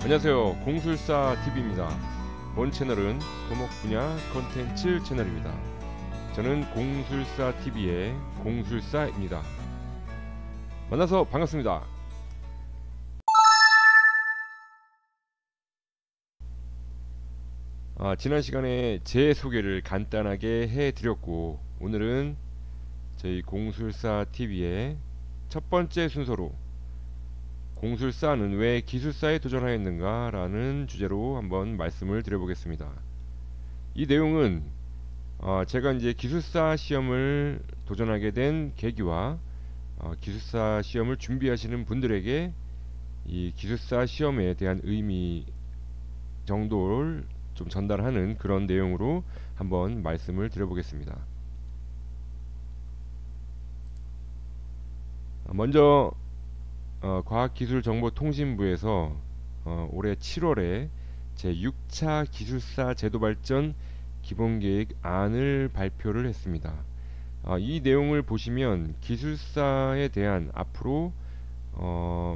안녕하세요. 공술사TV입니다. 본 채널은 토목 분야 컨텐츠 채널입니다. 저는 공술사TV의 공술사입니다. 만나서 반갑습니다. 지난 시간에 제 소개를 간단하게 해드렸고, 오늘은 저희 공술사TV의 첫 번째 순서로 공술사는 왜 기술사에 도전하였는가 라는 주제로 한번 말씀을 드려보겠습니다. 이 내용은 제가 이제 기술사 시험을 도전하게 된 계기와 기술사 시험을 준비하시는 분들에게 이 기술사 시험에 대한 의미 정도를 좀 전달하는 그런 내용으로 한번 말씀을 드려보겠습니다. 먼저 과학기술정보통신부에서 올해 7월에 제6차 기술사 제도 발전 기본계획안을 발표를 했습니다. 이 내용을 보시면 기술사에 대한 앞으로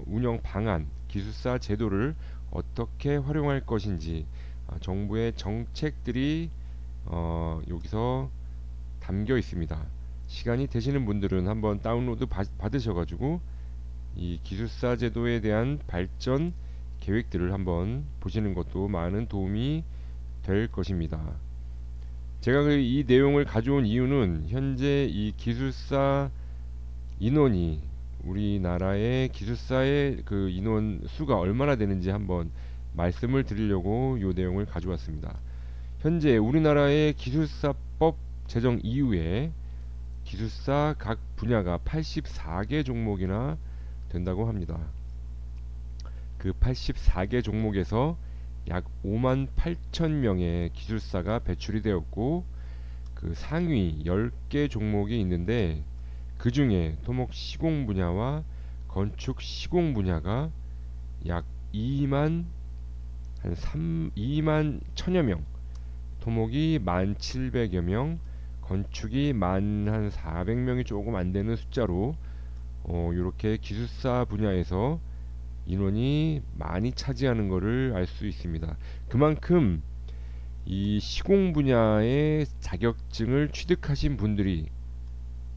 운영 방안, 기술사 제도를 어떻게 활용할 것인지 정부의 정책들이 여기서 담겨 있습니다. 시간이 되시는 분들은 한번 다운로드 받으셔가지고 이 기술사 제도에 대한 발전 계획들을 한번 보시는 것도 많은 도움이 될 것입니다. 제가 이 내용을 가져온 이유는 현재 이 기술사 인원이 우리나라의 기술사의 그 인원 수가 얼마나 되는지 한번 말씀을 드리려고 이 내용을 가져왔습니다. 현재 우리나라의 기술사법 제정 이후에 기술사 각 분야가 84개 종목이나 된다고 합니다. 그 84개 종목에서 약 5만 8천 명의 기술사가 배출이 되었고, 그 상위 10개 종목이 있는데 그 중에 토목 시공 분야와 건축 시공 분야가 약 2만 1천여 명, 토목이 1,700여 명, 건축이 400명이 조금 안 되는 숫자로 이렇게 기술사 분야에서 인원이 많이 차지하는 것을 알 수 있습니다. 그만큼 이 시공 분야의 자격증을 취득하신 분들이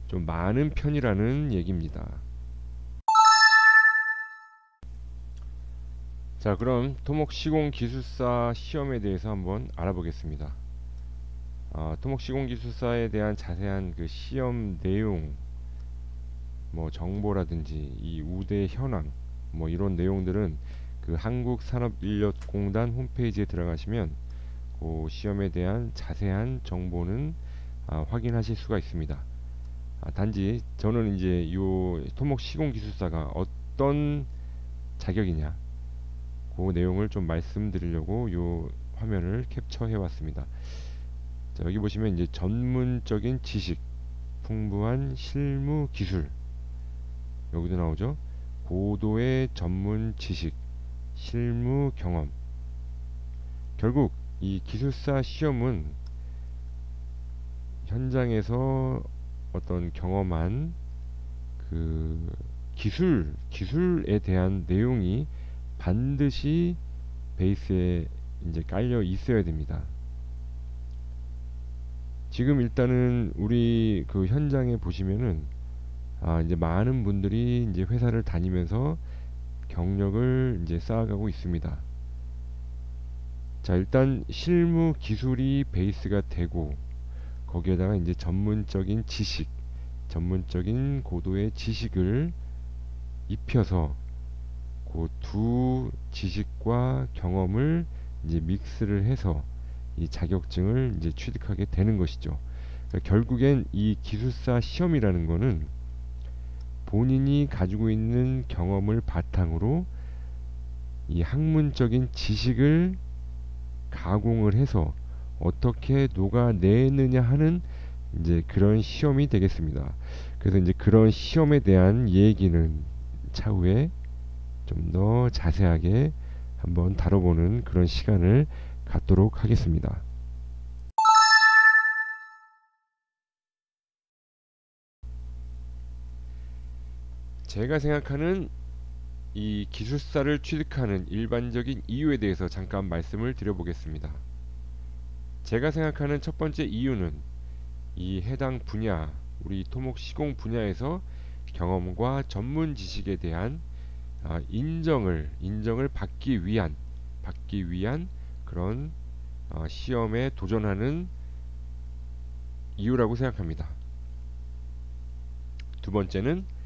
좀 많은 편이라는 얘기입니다. 자, 그럼 토목 시공 기술사 시험에 대해서 한번 알아보겠습니다. 토목 시공 기술사에 대한 자세한 그 시험 내용, 뭐 정보라든지 이 우대 현황, 뭐 이런 내용들은 그 한국산업인력공단 홈페이지에 들어가시면 그 시험에 대한 자세한 정보는 확인하실 수가 있습니다. 단지 저는 이제 요 토목 시공 기술사가 어떤 자격이냐 그 내용을 좀 말씀드리려고 요 화면을 캡처해 왔습니다. 자, 여기 보시면 이제 전문적인 지식, 풍부한 실무 기술, 여기도 나오죠. 고도의 전문 지식, 실무 경험. 결국 이 기술사 시험은 현장에서 어떤 경험한 그 기술에 대한 내용이 반드시 베이스에 이제 깔려 있어야 됩니다. 지금 일단은 우리 그 현장에 보시면은 이제 많은 분들이 이제 회사를 다니면서 경력을 이제 쌓아가고 있습니다. 자, 일단 실무 기술이 베이스가 되고 거기에다가 이제 전문적인 지식, 전문적인 고도의 지식을 입혀서 그 두 지식과 경험을 이제 믹스를 해서 이 자격증을 이제 취득하게 되는 것이죠. 그러니까 결국엔 이 기술사 시험이라는 거는 본인이 가지고 있는 경험을 바탕으로 이 학문적인 지식을 가공을 해서 어떻게 녹아내느냐 하는 이제 그런 시험이 되겠습니다. 그래서 이제 그런 시험에 대한 얘기는 차후에 좀 더 자세하게 한번 다뤄보는 그런 시간을 갖도록 하겠습니다. 제가 생각하는 이 기술사를 취득하는 일반적인 이유에 대해서 잠깐 말씀을 드려보겠습니다. 제가 생각하는 첫 번째 이유는 이 해당 분야, 우리 토목 시공 분야에서 경험과 전문 지식에 대한 인정을 받기 위한 그런 시험에 도전하는 이유라고 생각합니다. 두 번째는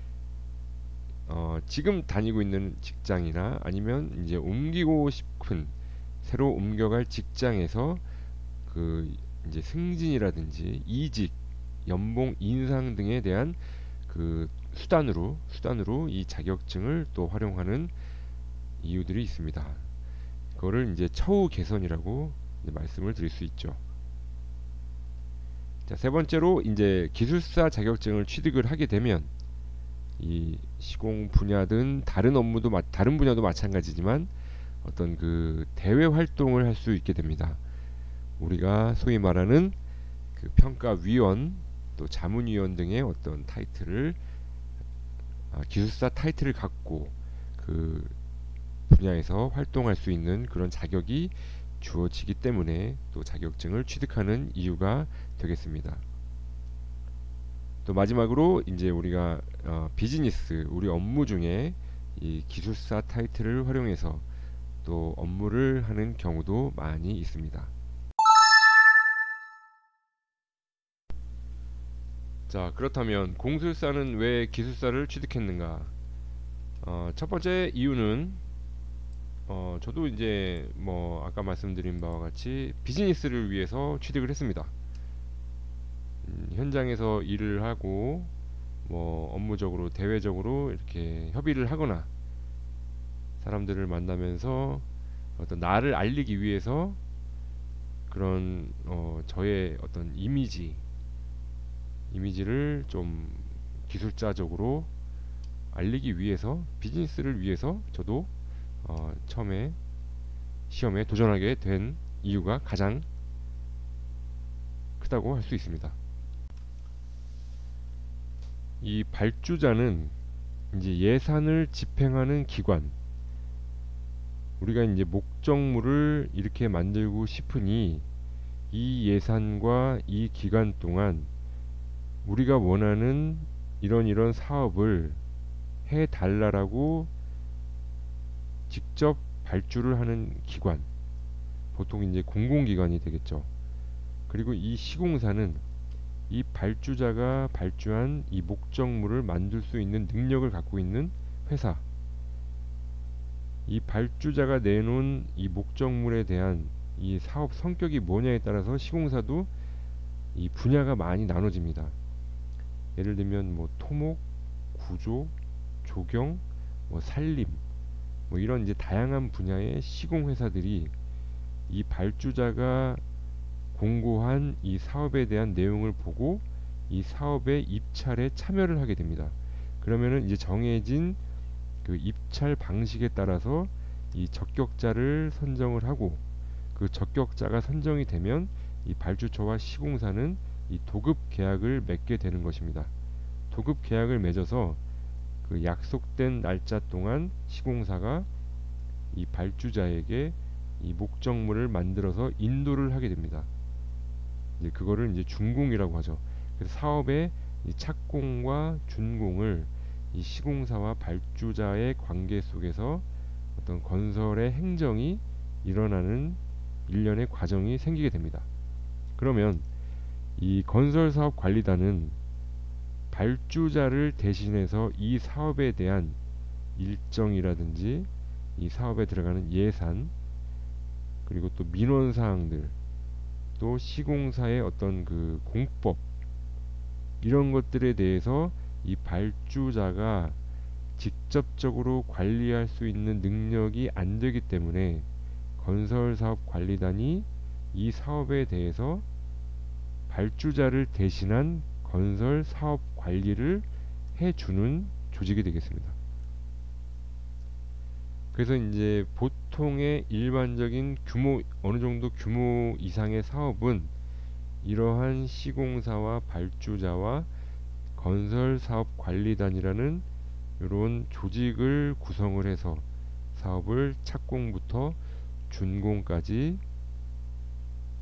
지금 다니고 있는 직장이나 아니면 이제 옮기고 싶은 새로 옮겨갈 직장에서 그 이제 승진이라든지 이직, 연봉 인상 등에 대한 그 수단으로 이 자격증을 또 활용하는 이유들이 있습니다. 그거를 이제 처우 개선이라고 이제 말씀을 드릴 수 있죠. 자, 세 번째로 이제 기술사 자격증을 취득을 하게 되면 이 시공 분야든 다른 분야도 마찬가지지만 어떤 그 대외 활동을 할 수 있게 됩니다. 우리가 소위 말하는 그 평가위원 또 자문위원 등의 어떤 타이틀을 기술사 타이틀을 갖고 그 분야에서 활동할 수 있는 그런 자격이 주어지기 때문에 또 자격증을 취득하는 이유가 되겠습니다. 또 마지막으로 이제 우리가 비즈니스, 우리 업무 중에 이 기술사 타이틀을 활용해서 또 업무를 하는 경우도 많이 있습니다. 자, 그렇다면 공술사는 왜 기술사를 취득했는가? 첫 번째 이유는 저도 이제 뭐 아까 말씀드린 바와 같이 비즈니스를 위해서 취득을 했습니다. 현장에서 일을 하고 뭐 업무적으로 대외적으로 이렇게 협의를 하거나 사람들을 만나면서 어떤 나를 알리기 위해서 그런 저의 어떤 이미지를 좀 기술자적으로 알리기 위해서, 비즈니스를 위해서 저도 처음에 시험에 도전하게 된 이유가 가장 크다고 할 수 있습니다. 이 발주자는 이제 예산을 집행하는 기관, 우리가 이제 목적물을 이렇게 만들고 싶으니 이 예산과 이 기간 동안 우리가 원하는 이런 사업을 해 달라라고 직접 발주를 하는 기관, 보통 이제 공공기관이 되겠죠. 그리고 이 시공사는 이 발주자가 발주한 이 목적물을 만들 수 있는 능력을 갖고 있는 회사, 이 발주자가 내놓은 이 목적물에 대한 이 사업 성격이 뭐냐에 따라서 시공사도 이 분야가 많이 나눠집니다. 예를 들면 뭐 토목, 구조, 조경, 뭐 산림, 뭐 이런 이제 다양한 분야의 시공회사들이 이 발주자가 공고한 이 사업에 대한 내용을 보고 이 사업의 입찰에 참여를 하게 됩니다. 그러면은 이제 정해진 그 입찰 방식에 따라서 이 적격자를 선정을 하고, 그 적격자가 선정이 되면 이 발주처와 시공사는 이 도급 계약을 맺게 되는 것입니다. 도급 계약을 맺어서 그 약속된 날짜 동안 시공사가 이 발주자에게 이 목적물을 만들어서 인도를 하게 됩니다. 이제 그거를 이제 준공이라고 하죠. 그래서 사업의 이 착공과 준공을 이 시공사와 발주자의 관계 속에서 어떤 건설의 행정이 일어나는 일련의 과정이 생기게 됩니다. 그러면 이 건설사업관리단은 발주자를 대신해서 이 사업에 대한 일정이라든지 이 사업에 들어가는 예산, 그리고 또 민원사항들, 또 시공사의 어떤 그 공법, 이런 것들에 대해서 이 발주자가 직접적으로 관리할 수 있는 능력이 안 되기 때문에 건설사업관리단이 이 사업에 대해서 발주자를 대신한 건설사업 관리를 해주는 조직이 되겠습니다. 그래서 이제 보통의 일반적인 어느 정도 규모 이상의 사업은 이러한 시공사와 발주자와 건설사업관리단이라는 이런 조직을 구성을 해서 사업을 착공부터 준공까지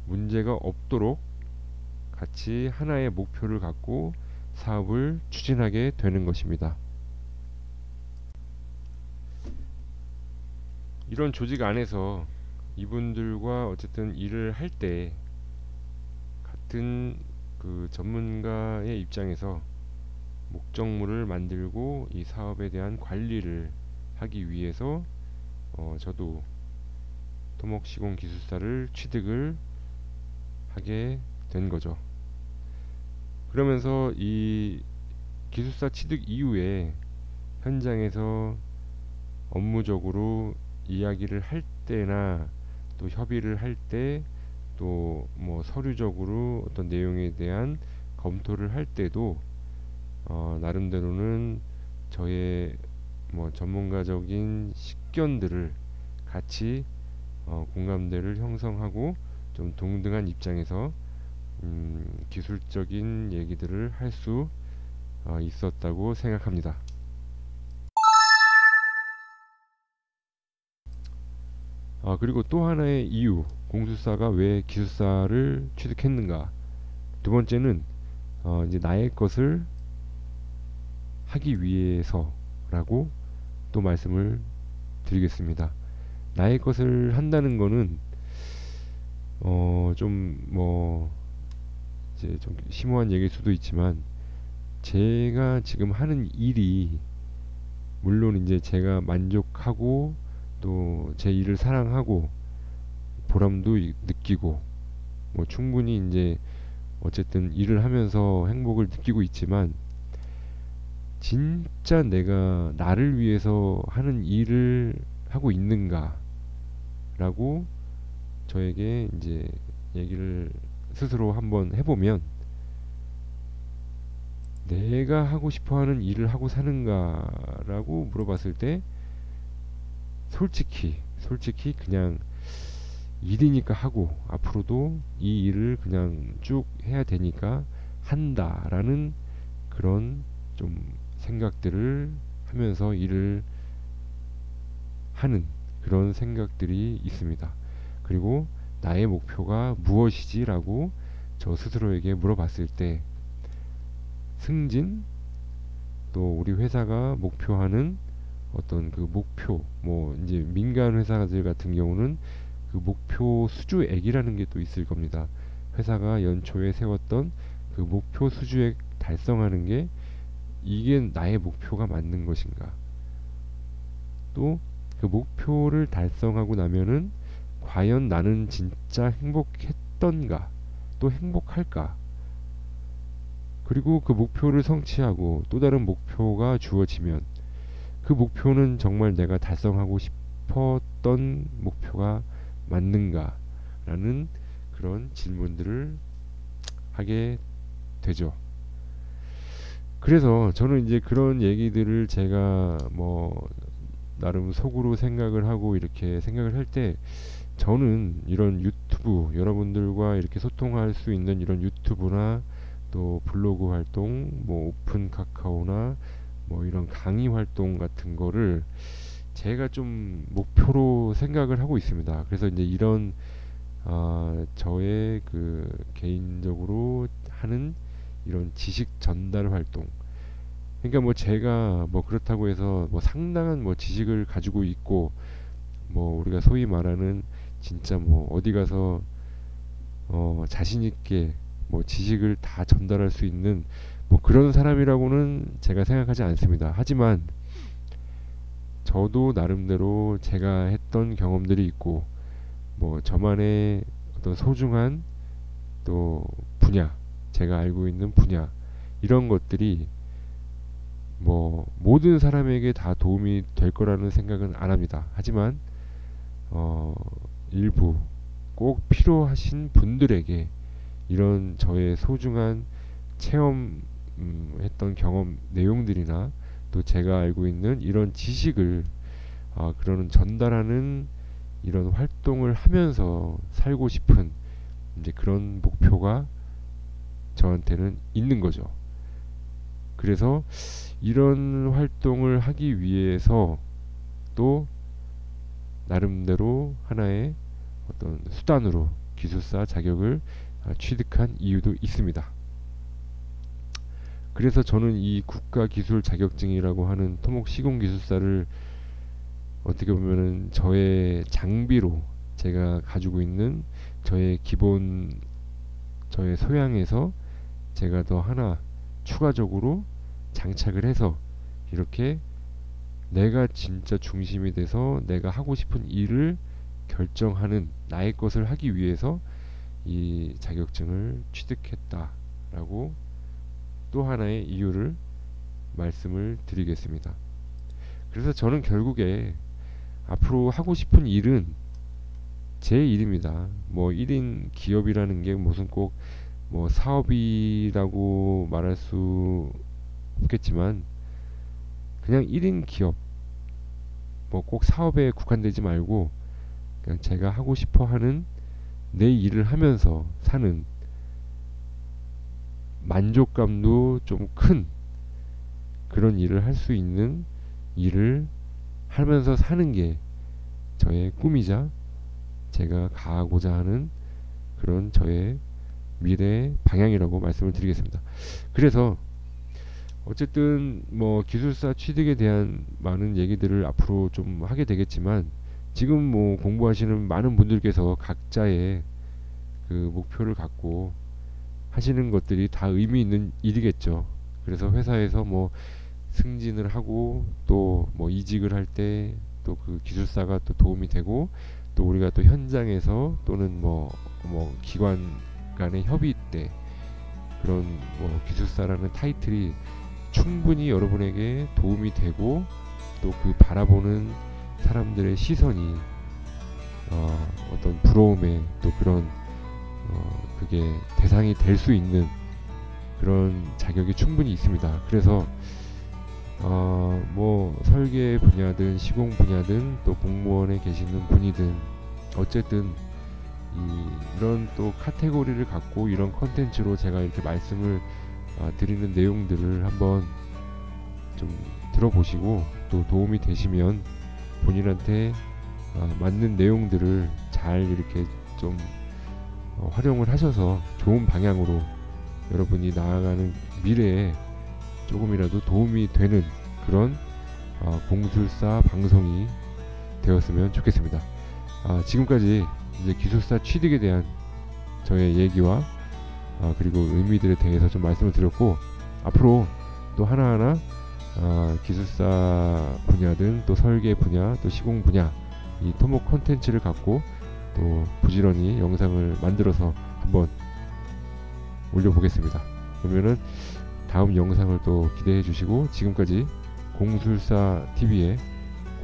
문제가 없도록 같이 하나의 목표를 갖고 사업을 추진하게 되는 것입니다. 이런 조직 안에서 이분들과 어쨌든 일을 할 때 같은 그 전문가의 입장에서 목적물을 만들고 이 사업에 대한 관리를 하기 위해서 저도 토목시공 기술사를 취득을 하게 된 거죠. 그러면서 이 기술사 취득 이후에 현장에서 업무적으로 이야기를 할 때나 또 협의를 할 때 또 뭐 서류적으로 어떤 내용에 대한 검토를 할 때도 나름대로는 저의 뭐 전문가적인 식견들을 같이 공감대를 형성하고 좀 동등한 입장에서 기술적인 얘기들을 할 수 있었다고 생각합니다. 그리고 또 하나의 이유, 공수사가 왜 기술사를 취득했는가. 두 번째는 이제 나의 것을 하기 위해서라고 또 말씀을 드리겠습니다. 나의 것을 한다는 거는 좀 뭐 이제 좀 심오한 얘기일 수도 있지만 제가 지금 하는 일이 물론 이제 제가 만족하고 또 제 일을 사랑하고 보람도 느끼고 뭐 충분히 이제 어쨌든 일을 하면서 행복을 느끼고 있지만 진짜 내가 나를 위해서 하는 일을 하고 있는가 라고 저에게 이제 얘기를 스스로 한번 해보면 내가 하고 싶어하는 일을 하고 사는가 라고 물어봤을 때 솔직히 그냥 일이니까 하고 앞으로도 이 일을 그냥 쭉 해야 되니까 한다라는 그런 좀 생각들을 하면서 일을 하는 그런 생각들이 있습니다. 그리고 나의 목표가 무엇이지? 라고 저 스스로에게 물어봤을 때 승진, 또 우리 회사가 목표하는 어떤 그 목표, 뭐 이제 민간 회사들 같은 경우는 그 목표 수주액이라는 게 또 있을 겁니다. 회사가 연초에 세웠던 그 목표 수주액 달성하는 게 이게 나의 목표가 맞는 것인가? 또 그 목표를 달성하고 나면은 과연 나는 진짜 행복했던가? 또 행복할까? 그리고 그 목표를 성취하고 또 다른 목표가 주어지면 그 목표는 정말 내가 달성하고 싶었던 목표가 맞는가? 라는 그런 질문들을 하게 되죠. 그래서 저는 이제 그런 얘기들을 제가 뭐 나름 속으로 생각을 하고 이렇게 생각을 할 때 저는 이런 유튜브 여러분들과 이렇게 소통할 수 있는 이런 유튜브나 또 블로그 활동, 뭐 오픈 카카오나 뭐 이런 강의 활동 같은 거를 제가 좀 목표로 생각을 하고 있습니다. 그래서 이제 이런 저의 그 개인적으로 하는 이런 지식 전달 활동. 그러니까 뭐 제가 뭐 그렇다고 해서 뭐 상당한 뭐 지식을 가지고 있고 뭐 우리가 소위 말하는 진짜 뭐 어디 가서 자신 있게 뭐 지식을 다 전달할 수 있는 뭐 그런 사람이라고는 제가 생각하지 않습니다. 하지만 저도 나름대로 제가 했던 경험들이 있고 뭐 저만의 어떤 소중한 또 분야, 제가 알고 있는 분야 이런 것들이 뭐 모든 사람에게 다 도움이 될 거라는 생각은 안 합니다. 하지만 일부 꼭 필요하신 분들에게 이런 저의 소중한 체험했던 경험 내용들이나 또 제가 알고 있는 이런 지식을 그러는 전달하는 이런 활동을 하면서 살고 싶은 이제 그런 목표가 저한테는 있는 거죠. 그래서 이런 활동을 하기 위해서 또 나름대로 하나의 어떤 수단으로 기술사 자격을 취득한 이유도 있습니다. 그래서 저는 이 국가기술 자격증이라고 하는 토목 시공기술사를 어떻게 보면은 저의 장비로, 제가 가지고 있는 저의 기본, 저의 소양에서 제가 더 하나 추가적으로 장착을 해서 이렇게 내가 진짜 중심이 돼서 내가 하고 싶은 일을 결정하는 나의 것을 하기 위해서 이 자격증을 취득했다라고 또 하나의 이유를 말씀을 드리겠습니다. 그래서 저는 결국에 앞으로 하고 싶은 일은 제 일입니다. 뭐 1인 기업이라는 게 무슨 꼭 뭐 사업이라고 말할 수 없겠지만 그냥 1인 기업, 뭐 꼭 사업에 국한되지 말고 그냥 제가 하고 싶어 하는 내 일을 하면서 사는 만족감도 좀 큰 그런 일을 할 수 있는 일을 하면서 사는 게 저의 꿈이자 제가 가고자 하는 그런 저의 미래의 방향이라고 말씀을 드리겠습니다. 그래서 어쨌든 뭐 기술사 취득에 대한 많은 얘기들을 앞으로 좀 하게 되겠지만 지금 뭐 공부하시는 많은 분들께서 각자의 그 목표를 갖고 하시는 것들이 다 의미 있는 일이겠죠. 그래서 회사에서 뭐 승진을 하고 또 뭐 이직을 할 때 또 그 기술사가 또 도움이 되고 또 우리가 또 현장에서 또는 뭐 기관 간의 협의 때 그런 뭐 기술사라는 타이틀이 충분히 여러분에게 도움이 되고 또 그 바라보는 사람들의 시선이 어떤 부러움에 또 그런 그게 대상이 될 수 있는 그런 자격이 충분히 있습니다. 그래서 뭐 설계 분야든 시공 분야든 또 공무원에 계시는 분이든 어쨌든 이런 또 카테고리를 갖고 이런 컨텐츠로 제가 이렇게 말씀을 드리는 내용들을 한번 좀 들어보시고 또 도움이 되시면 본인한테 맞는 내용들을 잘 이렇게 좀 활용을 하셔서 좋은 방향으로 여러분이 나아가는 미래에 조금이라도 도움이 되는 그런 공술사 방송이 되었으면 좋겠습니다. 지금까지 이제 기술사 취득에 대한 저의 얘기와 그리고 의미들에 대해서 좀 말씀을 드렸고 앞으로 또 하나하나 기술사 분야든 또 설계 분야 또 시공 분야 이 토목 콘텐츠를 갖고 또 부지런히 영상을 만들어서 한번 올려보겠습니다. 그러면은 다음 영상을 또 기대해 주시고 지금까지 공술사 TV의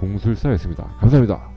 공술사였습니다. 감사합니다.